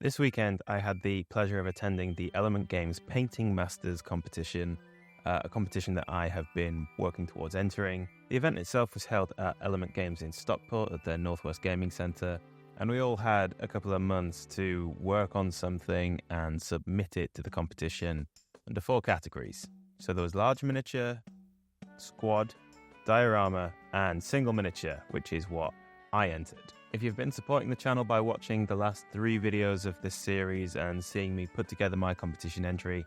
This weekend, I had the pleasure of attending the Element Games Painting Masters competition, a competition that I have been working towards entering. The event itself was held at Element Games in Stockport at their Northwest Gaming Centre, and we all had a couple of months to work on something and submit it to the competition under 4 categories. So there was large miniature, squad, diorama, and single miniature, which is what I entered. If you've been supporting the channel by watching the last 3 videos of this series and seeing me put together my competition entry,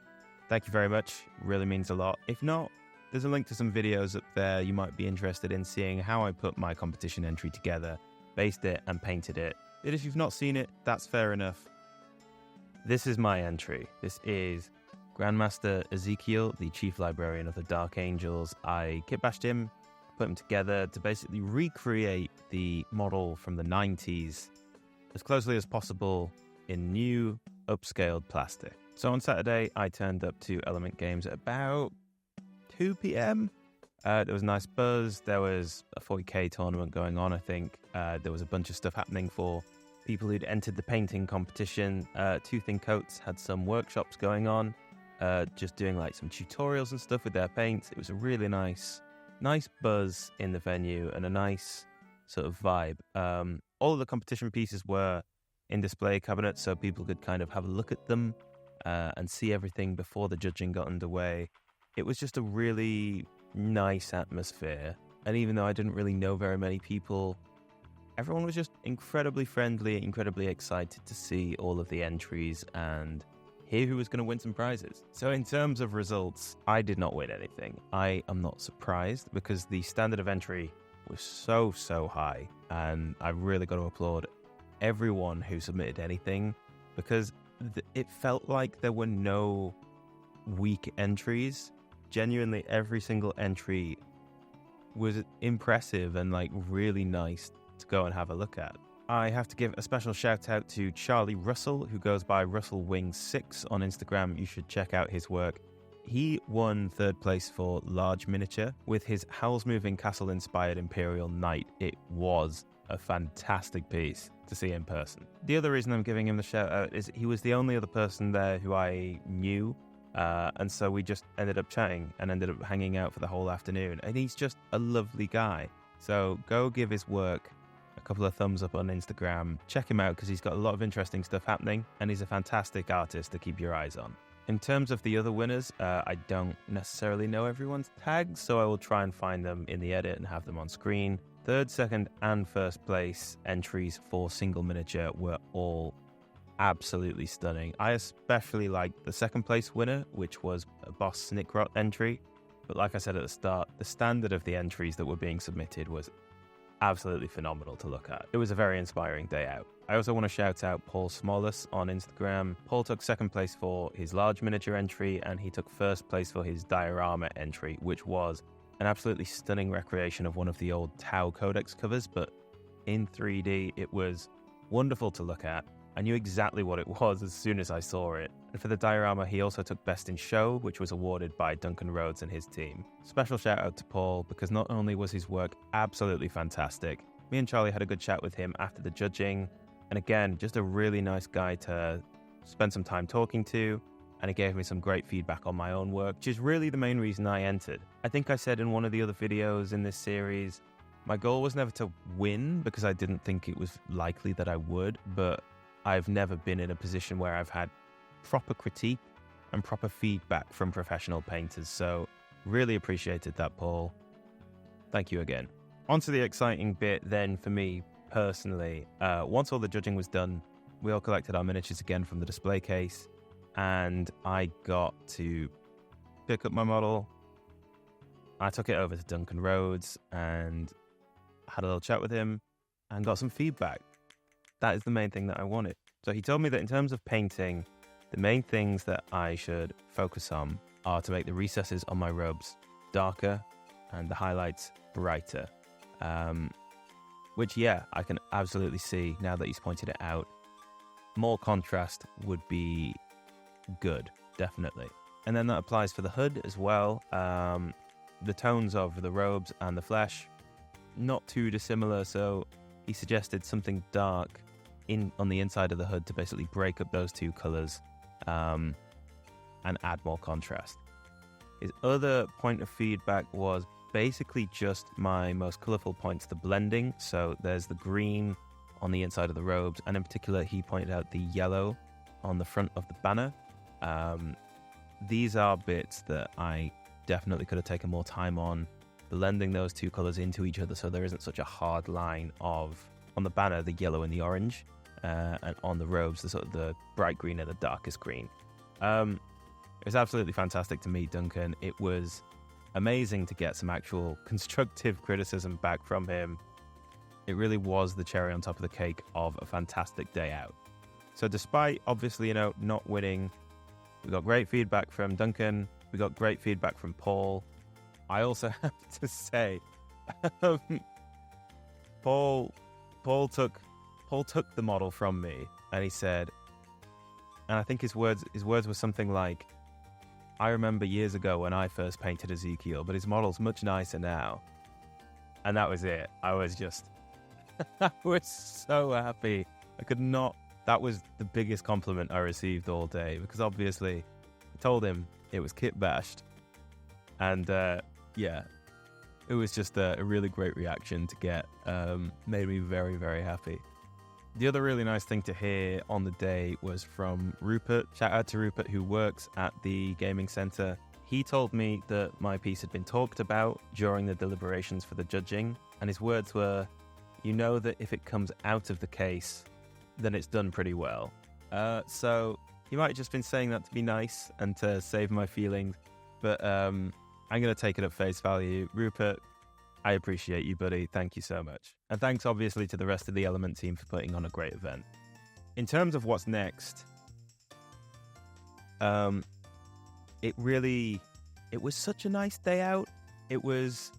thank you very much, it really means a lot. If not, there's a link to some videos up there you might be interested in seeing how I put my competition entry together, based it and painted it. But if you've not seen it, that's fair enough. This is my entry. This is Grandmaster Ezekiel, the Chief Librarian of the Dark Angels. I kitbashed him, put them together to basically recreate the model from the 90s as closely as possible in new, upscaled plastic. So on Saturday, I turned up to Element Games at about 2 p.m. There was a nice buzz. There was a 40k tournament going on, I think. There was a bunch of stuff happening for people who'd entered the painting competition. Two Thin Coats had some workshops going on, just doing like some tutorials and stuff with their paints. It was a really nice buzz in the venue and a nice sort of vibe. All of the competition pieces were in display cabinets so people could kind of have a look at them and see everything before the judging got underway. It was just a really nice atmosphere, and even though I didn't really know very many people, everyone was just incredibly friendly, incredibly excited to see all of the entries and hear who was going to win some prizes. So in terms of results, I did not win anything. I am not surprised because the standard of entry was so high, and I really got to applaud everyone who submitted anything because it felt like there were no weak entries. Genuinely, every single entry was impressive and like really nice to go and have a look at. I have to give a special shout out to Charlie Russell, who goes by RussellWing6 on Instagram. You should check out his work. He won 3rd place for large miniature with his Howl's Moving Castle inspired Imperial Knight. It was a fantastic piece to see in person. The other reason I'm giving him the shout out is he was the only other person there who I knew, and so we just ended up chatting and ended up hanging out for the whole afternoon, and he's just a lovely guy. So go give his work a couple of thumbs up on Instagram. Check him out because he's got a lot of interesting stuff happening, and he's a fantastic artist to keep your eyes on. In terms of the other winners, I don't necessarily know everyone's tags, so I will try and find them in the edit and have them on screen. 3rd, 2nd, and 1st place entries for single miniature were all absolutely stunning. I especially liked the 2nd place winner, which was a Boss Snickrot entry. But like I said at the start, the standard of the entries that were being submitted was absolutely phenomenal to look at. It was a very inspiring day out. I also want to shout out Paul Smallus on Instagram. Paul took 2nd place for his large miniature entry, and he took 1st place for his diorama entry, which was an absolutely stunning recreation of one of the old Tau Codex covers, but in 3D. It was wonderful to look at. I knew exactly what it was as soon as I saw it. And for the diorama, he also took Best in Show, which was awarded by Duncan Rhodes and his team. Special shout out to Paul, because not only was his work absolutely fantastic, me and Charlie had a good chat with him after the judging, and again, just a really nice guy to spend some time talking to, and he gave me some great feedback on my own work, which is really the main reason I entered. I think I said in one of the other videos in this series, my goal was never to win, because I didn't think it was likely that I would, but I've never been in a position where I've had proper critique and proper feedback from professional painters, so really appreciated that, Paul. Thank you again. On to the exciting bit then for me personally. Once all the judging was done, we all collected our miniatures again from the display case, and I got to pick up my model. I took it over to Duncan Rhodes and had a little chat with him and got some feedback. That is the main thing that I wanted. So he told me that in terms of painting, the main things that I should focus on are to make the recesses on my robes darker and the highlights brighter. Which, yeah, I can absolutely see now that he's pointed it out. More contrast would be good, definitely. And then that applies for the hood as well. The tones of the robes and the flesh, not too dissimilar, so he suggested something dark on the inside of the hood to basically break up those two colors and add more contrast. His other point of feedback was basically just my most colorful points, the blending. So there's the green on the inside of the robes, and in particular he pointed out the yellow on the front of the banner. These are bits that I definitely could have taken more time on, blending those two colors into each other so there isn't such a hard line of, on the banner, the yellow and the orange, and on the robes, the sort of the bright green and the darkest green. It was absolutely fantastic to meet Duncan. It was amazing to get some actual constructive criticism back from him. It really was the cherry on top of the cake of a fantastic day out. So despite, obviously, not winning, we got great feedback from Duncan. We got great feedback from Paul. I also have to say, Paul took the model from me, and he said, and I think his words were something like, "I remember years ago when I first painted Ezekiel, but his model's much nicer now." And that was it. I was so happy. I could not. That was the biggest compliment I received all day, because obviously I told him it was kit bashed. And yeah, it was just a really great reaction to get. Made me very, very happy. The other really nice thing to hear on the day was from Rupert. Shout out to Rupert, who works at the gaming center. He told me that my piece had been talked about during the deliberations for the judging, and his words were, "You know that if it comes out of the case, then it's done pretty well." So he might have just been saying that to be nice and to save my feelings, but I'm going to take it at face value. Rupert, I appreciate you, buddy. Thank you so much. And thanks, obviously, to the rest of the Element team for putting on a great event. In terms of what's next, it was such a nice day out. It was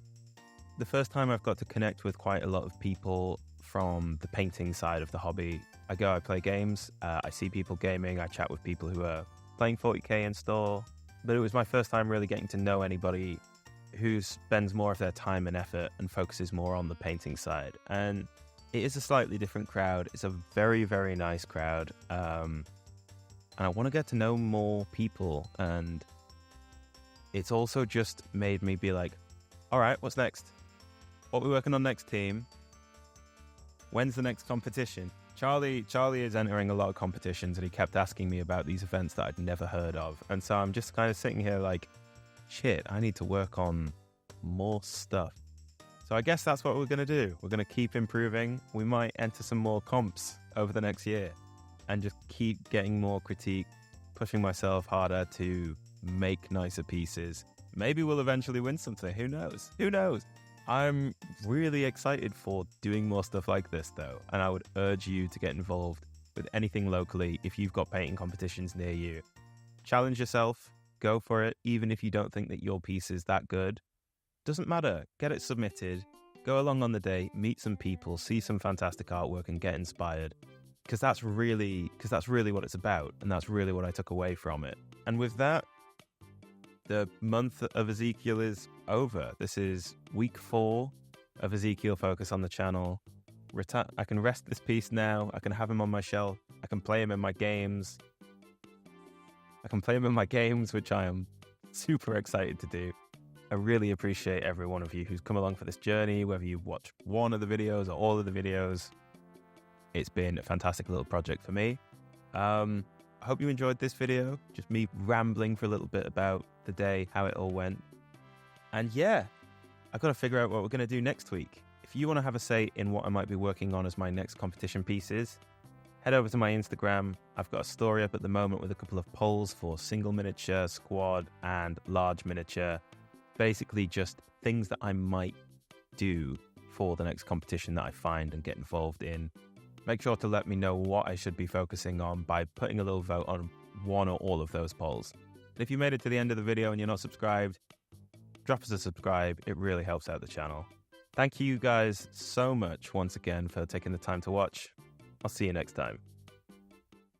the first time I've got to connect with quite a lot of people from the painting side of the hobby. I play games, I see people gaming, I chat with people who are playing 40k in store, but it was my first time really getting to know anybody who spends more of their time and effort and focuses more on the painting side. And it is a slightly different crowd. It's a very, very nice crowd. And I want to get to know more people. And it's also just made me be like, all right, what's next? What are we working on next, team? When's the next competition? Charlie is entering a lot of competitions, and he kept asking me about these events that I'd never heard of. And so I'm just kind of sitting here like, shit, I need to work on more stuff. So I guess that's what we're going to do. We're going to keep improving. We might enter some more comps over the next year and just keep getting more critique, pushing myself harder to make nicer pieces. Maybe we'll eventually win something. Who knows? I'm really excited for doing more stuff like this, though, and I would urge you to get involved with anything locally if you've got painting competitions near you. Challenge yourself. Go for it, even if you don't think that your piece is that good. Doesn't matter. Get it submitted. Go along on the day, meet some people, see some fantastic artwork, and get inspired. Because that's really what it's about, and that's really what I took away from it. And with that, the month of Ezekiel is over. This is week 4 of Ezekiel Focus on the channel. I can rest this piece now. I can have him on my shelf. I can play him in my games. Which I am super excited to do. I really appreciate every one of you who's come along for this journey, whether you've watched one of the videos or all of the videos. It's been a fantastic little project for me. I hope you enjoyed this video, just me rambling for a little bit about the day, how it all went. And yeah, I've got to figure out what we're going to do next week. If you want to have a say in what I might be working on as my next competition pieces, head over to my Instagram. I've got a story up at the moment with a couple of polls for single miniature, squad, and large miniature. Basically just things that I might do for the next competition that I find and get involved in. Make sure to let me know what I should be focusing on by putting a little vote on one or all of those polls. And if you made it to the end of the video and you're not subscribed, drop us a subscribe. It really helps out the channel. Thank you guys so much once again for taking the time to watch. I'll see you next time.